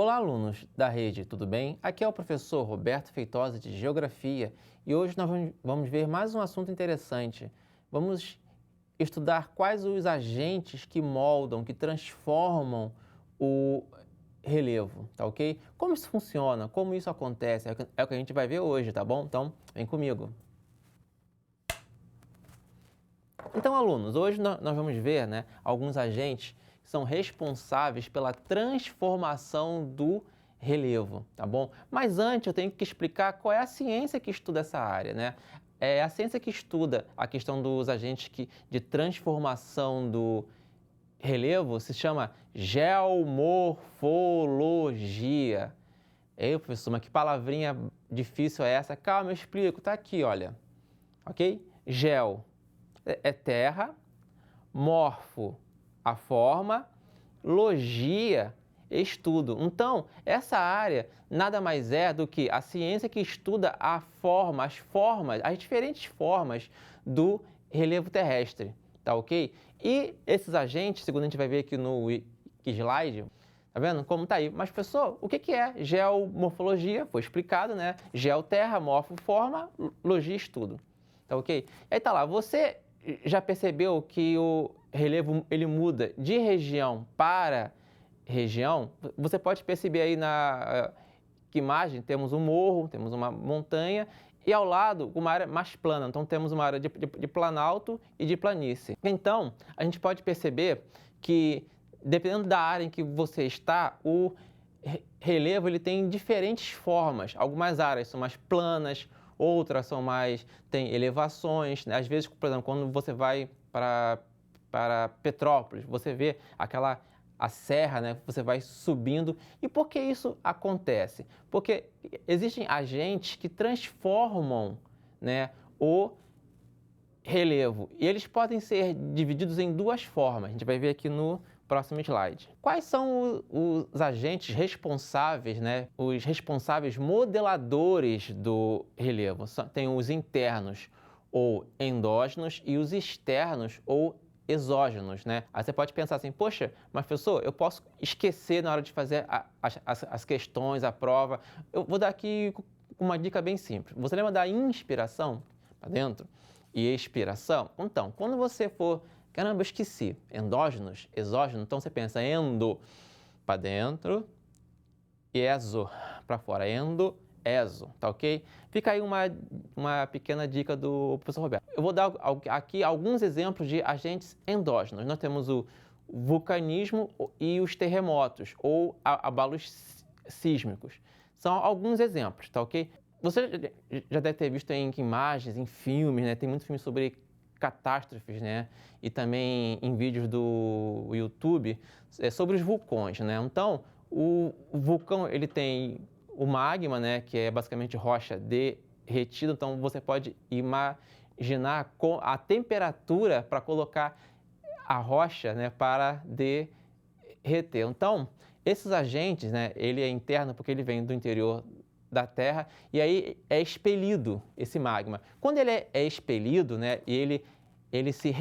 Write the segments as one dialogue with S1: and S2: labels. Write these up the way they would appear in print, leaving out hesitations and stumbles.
S1: Olá, alunos da rede, tudo bem? Aqui é o professor Roberto Feitosa de Geografia e hoje nós vamos ver mais um assunto interessante. Vamos estudar quais os agentes que moldam, que transformam o relevo, tá ok? Como isso funciona, como isso acontece, é o que a gente vai ver hoje, tá bom? Então, vem comigo. Então, alunos, hoje nós vamos ver, alguns agentes que são responsáveis pela transformação do relevo, tá bom? Mas antes eu tenho que explicar qual é a ciência que estuda essa área, né? É a ciência que estuda a questão dos agentes de transformação do relevo se chama geomorfologia. Ei, professor, mas que palavrinha difícil é essa? Calma, eu explico, tá aqui, olha. Ok? Geo é terra, morfo, a forma, logia, estudo. Então, essa área nada mais é do que a ciência que estuda a forma, as diferentes formas do relevo terrestre, tá ok? E esses agentes, segundo a gente vai ver aqui no slide, tá vendo como tá aí? Mas, professor, o que é geomorfologia? Foi explicado, né? Geo, terra, morfo, forma, logia, estudo. Tá ok? Aí tá lá, você já percebeu que o relevo ele muda de região para região? Você pode perceber aí na que imagem temos um morro, temos uma montanha e ao lado uma área mais plana. Então temos uma área de planalto e de planície. Então a gente pode perceber que dependendo da área em que você está, o relevo ele tem diferentes formas. Algumas áreas são mais planas, outras são mais, tem elevações, né? Às vezes, por exemplo, quando você vai para Petrópolis, você vê a serra, né? Você vai subindo. E por que isso acontece? Porque existem agentes que transformam, né, o relevo. E eles podem ser divididos em duas formas. A gente vai ver aqui no próximo slide. Quais são os agentes responsáveis, né? Os responsáveis modeladores do relevo? Tem os internos ou endógenos e os externos ou exógenos, né? Aí você pode pensar assim, poxa, mas professor, eu posso esquecer na hora de fazer as questões, a prova. Eu vou dar aqui uma dica bem simples. Você lembra da inspiração para dentro e expiração? Então, quando você for caramba, eu esqueci. Endógenos, exógenos, então você pensa endo para dentro e exo para fora. Endo, exo, tá ok? Fica aí uma pequena dica do professor Roberto. Eu vou dar aqui alguns exemplos de agentes endógenos. Nós temos o vulcanismo e os terremotos, ou abalos sísmicos. São alguns exemplos, tá ok? Você já deve ter visto em imagens, em filmes, né? Tem muitos filmes sobre catástrofes, né? E também em vídeos do YouTube sobre os vulcões, né? Então, o vulcão ele tem o magma, né? Que é basicamente rocha derretida. Então, você pode imaginar com a temperatura para colocar a rocha, né? Para derreter. Então, esses agentes, né? Ele é interno porque ele vem do interior da Terra e aí é expelido esse magma. Quando ele é expelido, né, ele se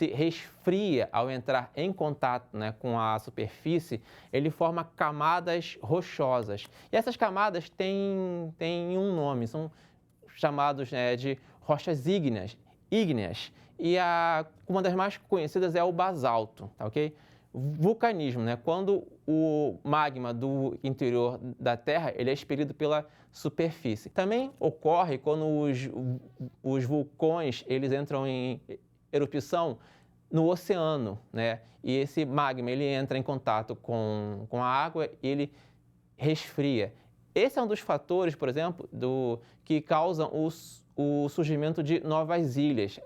S1: resfria ao entrar em contato, né, com a superfície, ele forma camadas rochosas. E essas camadas têm um nome, são chamados, né, de rochas ígneas. E uma das mais conhecidas é o basalto, tá ok? Vulcanismo, né? Quando o magma do interior da Terra ele é expelido pela superfície. Também ocorre quando os vulcões eles entram em erupção no oceano, né? E esse magma ele entra em contato com a água e ele resfria. Esse é um dos fatores, por exemplo, que causam o surgimento de novas ilhas.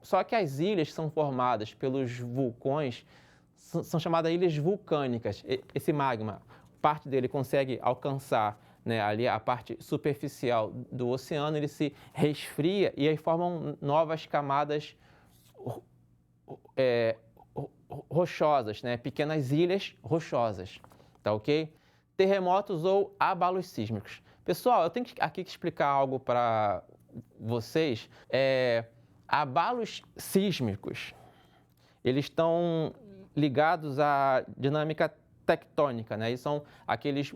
S1: Só que as ilhas são formadas pelos vulcões são chamadas ilhas vulcânicas. Esse magma, parte dele consegue alcançar, né, ali a parte superficial do oceano, ele se resfria e aí formam novas camadas rochosas, né, pequenas ilhas rochosas, tá ok? Terremotos ou abalos sísmicos. Pessoal, eu tenho aqui que explicar algo para vocês. Abalos sísmicos, eles estão ligados à dinâmica tectônica, né? E são aqueles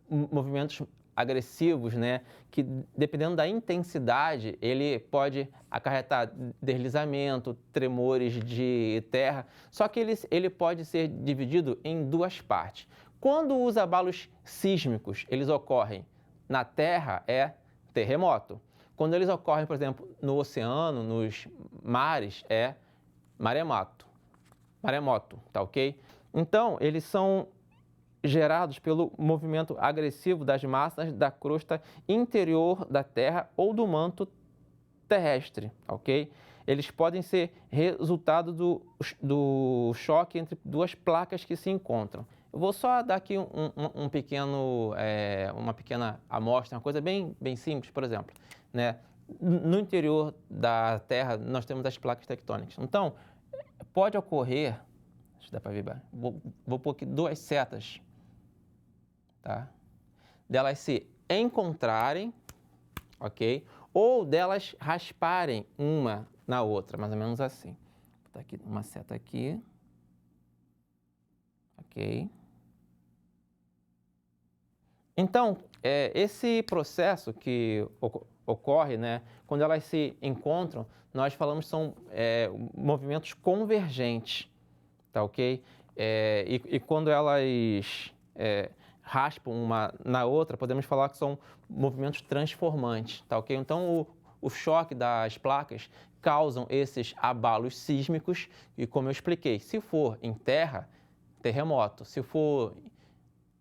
S1: movimentos agressivos, né, que dependendo da intensidade, ele pode acarretar deslizamento, tremores de terra, só que ele pode ser dividido em duas partes. Quando os abalos sísmicos, eles ocorrem na terra, é terremoto. Quando eles ocorrem, por exemplo, no oceano, nos mares, é maremoto. Maremoto, tá ok? Então, eles são gerados pelo movimento agressivo das massas da crosta interior da Terra ou do manto terrestre, ok? Eles podem ser resultado do choque entre duas placas que se encontram. Eu vou só dar aqui uma pequena amostra, uma coisa bem simples, por exemplo, né? No interior da Terra, nós temos as placas tectônicas. Então, pode ocorrer, deixa eu dar para ver, vou pôr aqui duas setas, tá? Delas se encontrarem, ok? Ou delas rasparem uma na outra, mais ou menos assim. Vou botar aqui uma seta aqui, ok? Então, esse processo que ocorre, né, quando elas se encontram, nós falamos que são movimentos convergentes, tá ok? E quando elas raspam uma na outra, podemos falar que são movimentos transformantes, tá ok? Então, o choque das placas causam esses abalos sísmicos e, como eu expliquei, se for em terra, terremoto. Se for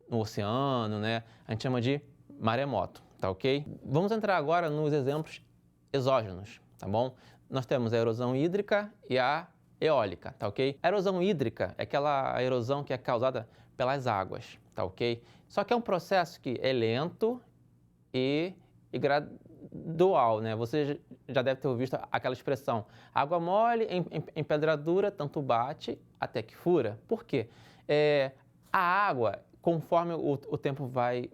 S1: no oceano, né, a gente chama de maremoto, tá ok? Vamos entrar agora nos exemplos exógenos, tá bom? Nós temos a erosão hídrica e a eólica, tá ok? A erosão hídrica é aquela erosão que é causada pelas águas, tá ok? Só que é um processo que é lento e gradual, né? Você já deve ter ouvido aquela expressão, água mole em pedra dura, tanto bate até que fura. Por quê? A água, conforme o tempo vai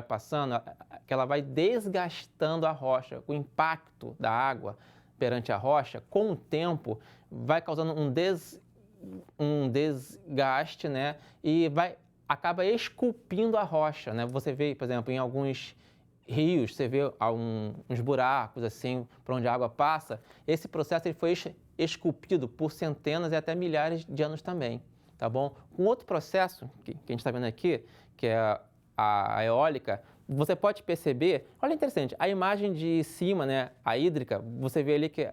S1: passando, ela vai desgastando a rocha. O impacto da água perante a rocha, com o tempo, vai causando um desgaste, né? E acaba esculpindo a rocha, né? Você vê, por exemplo, em alguns rios, você vê uns buracos assim, por onde a água passa. Esse processo ele foi esculpido por centenas e até milhares de anos também, tá bom? Um outro processo que a gente está vendo aqui, que é a eólica, você pode perceber, olha interessante, a imagem de cima, né, a hídrica, você vê ali que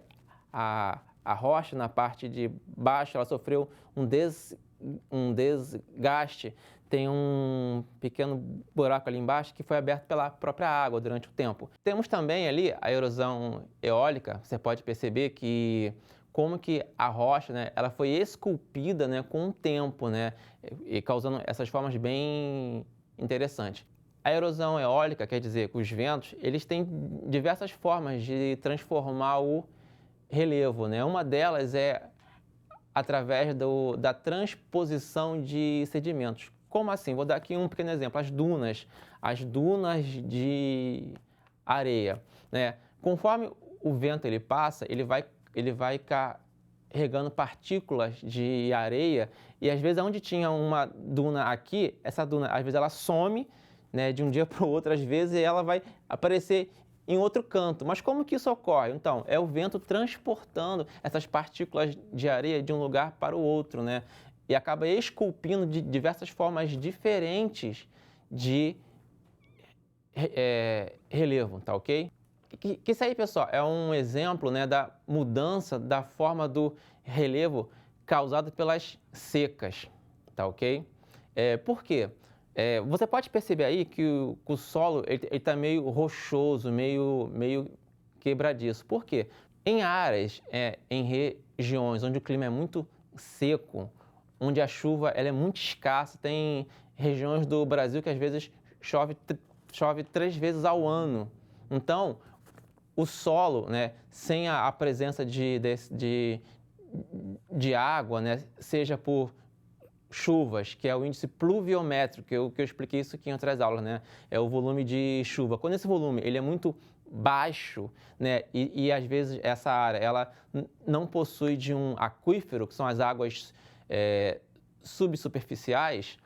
S1: a rocha na parte de baixo, ela sofreu um desgaste, tem um pequeno buraco ali embaixo que foi aberto pela própria água durante o tempo. Temos também ali a erosão eólica, você pode perceber que como que a rocha, né, ela foi esculpida, né, com o tempo, né, e causando essas formas bem interessantes. A erosão eólica quer dizer que os ventos, eles têm diversas formas de transformar o relevo, né? Uma delas é através da transposição de sedimentos. Como assim? Vou dar aqui um pequeno exemplo. As dunas de areia, né? Conforme o vento ele passa, ele vai carregando partículas de areia e às vezes onde tinha uma duna aqui, essa duna às vezes ela some, né, de um dia para o outro, às vezes ela vai aparecer em outro canto. Mas como que isso ocorre? Então, é o vento transportando essas partículas de areia de um lugar para o outro, né? E acaba esculpindo de diversas formas diferentes de relevo, tá ok? Que isso aí, pessoal, é um exemplo, né, da mudança da forma do relevo causado pelas secas, tá ok? Por quê? Você pode perceber aí que o solo está meio rochoso, meio quebradiço. Por quê? Em áreas, em regiões onde o clima é muito seco, onde a chuva ela é muito escassa, tem regiões do Brasil que às vezes chove 3 vezes ao ano. Então, o solo, né, sem a presença de água, né, seja por chuvas, que é o índice pluviométrico, que eu expliquei isso aqui em outras aulas, né? É o volume de chuva. Quando esse volume ele é muito baixo, né, e às vezes essa área ela não possui de um aquífero, que são as águas subsuperficiais,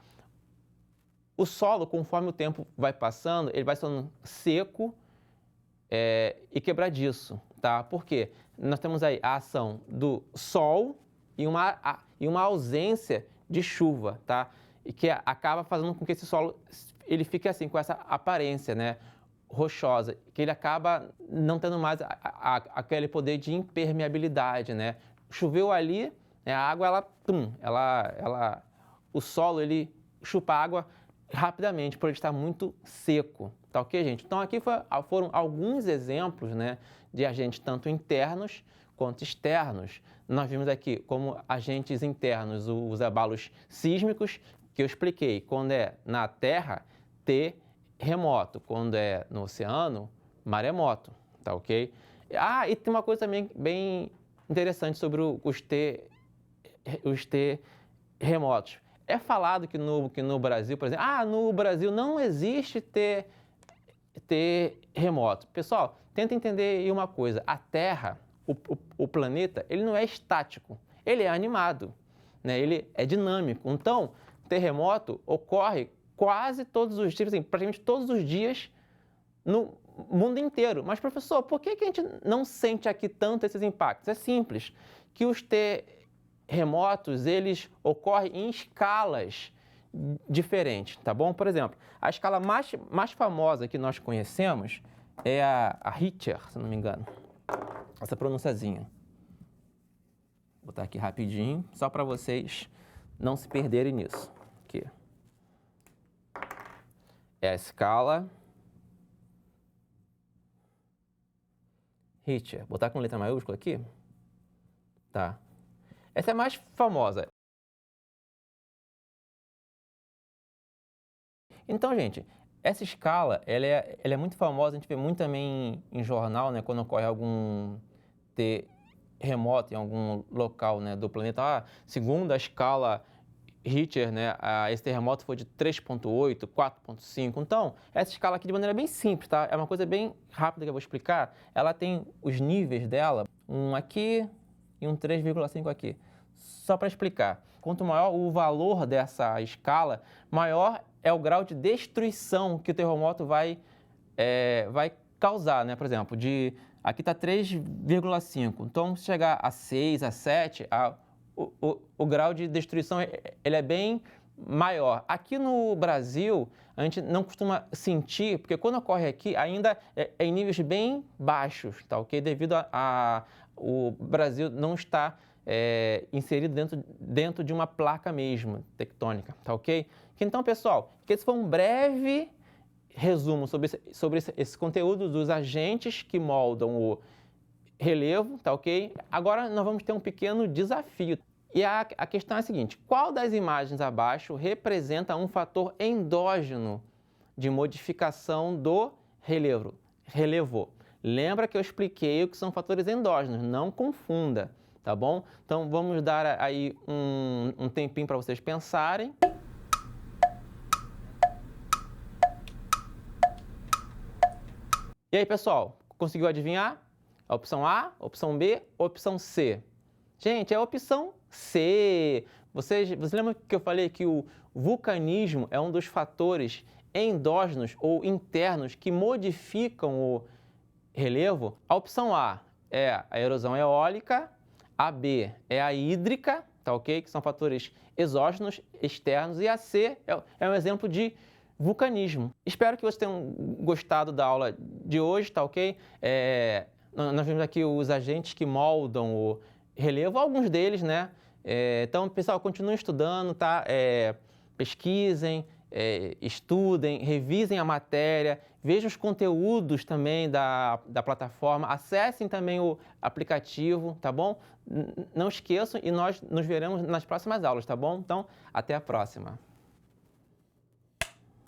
S1: O solo, conforme o tempo vai passando, ele vai se tornando seco e quebradiço, tá? Por quê? Nós temos aí a ação do sol e uma ausência de chuva, tá? E que acaba fazendo com que esse solo ele fique assim, com essa aparência, né? Rochosa, que ele acaba não tendo mais aquele poder de impermeabilidade, né? Choveu ali, né, a água, o solo, ele chupa a água rapidamente, por ele estar muito seco, tá ok, gente? Então, aqui foram alguns exemplos, né, de agentes tanto internos quanto externos. Nós vimos aqui como agentes internos os abalos sísmicos, que eu expliquei. Quando é na Terra, terremoto. Quando é no oceano, maremoto, tá ok? E tem uma coisa também bem interessante sobre os terremotos. É falado que no Brasil, por exemplo, no Brasil não existe terremoto. Pessoal, tenta entender aí uma coisa. A Terra, o planeta, ele não é estático, ele é animado, né? Ele é dinâmico. Então, terremoto ocorre quase todos os dias, assim, praticamente todos os dias no mundo inteiro. Mas, professor, por que a gente não sente aqui tanto esses impactos? É simples, que os terremotos, eles ocorrem em escalas diferentes, tá bom? Por exemplo, a escala mais famosa que nós conhecemos é a Richter, se não me engano. Essa pronunciazinha. Vou botar aqui rapidinho, só para vocês não se perderem nisso. Aqui. É a escala Richter. Vou botar com letra maiúscula aqui? Tá. Essa é a mais famosa. Então, gente, essa escala, ela é muito famosa, a gente vê muito também em jornal, né, quando ocorre algum terremoto em algum local, né, do planeta. Segundo a escala Richter, né, esse terremoto foi de 3,8, 4,5. Então, essa escala aqui de maneira bem simples, tá? É uma coisa bem rápida que eu vou explicar. Ela tem os níveis dela, um aqui e um 3,5 aqui. Só para explicar. Quanto maior o valor dessa escala, maior é o grau de destruição que o terremoto vai causar, né? Por exemplo, aqui está 3,5. Então, se chegar a 6, a 7, o grau de destruição ele é bem maior. Aqui no Brasil, a gente não costuma sentir, porque quando ocorre aqui, ainda é em níveis bem baixos, tá ok? Devido o Brasil não está inserido dentro de uma placa mesmo, tectônica, tá ok? Então, pessoal, esse foi um breve resumo sobre esse conteúdo dos agentes que moldam o relevo, tá ok? Agora nós vamos ter um pequeno desafio. E a questão é a seguinte: qual das imagens abaixo representa um fator endógeno de modificação do relevo? Lembra que eu expliquei o que são fatores endógenos, não confunda, tá bom? Então vamos dar aí um tempinho para vocês pensarem. E aí, pessoal, conseguiu adivinhar? A opção A, opção B, opção C? Gente, é a opção C. Você lembra que eu falei que o vulcanismo é um dos fatores endógenos ou internos que modificam o relevo? A opção A é a erosão eólica, a B é a hídrica, tá ok? Que são fatores exógenos, externos, e a C é um exemplo de vulcanismo. Espero que vocês tenham gostado da aula de hoje, tá ok? Nós vimos aqui os agentes que moldam o relevo, alguns deles, né? Então, pessoal, continuem estudando, tá? Pesquisem, estudem, revisem a matéria, vejam os conteúdos também da plataforma, acessem também o aplicativo, tá bom? Não esqueçam e nós nos veremos nas próximas aulas, tá bom? Então, até a próxima.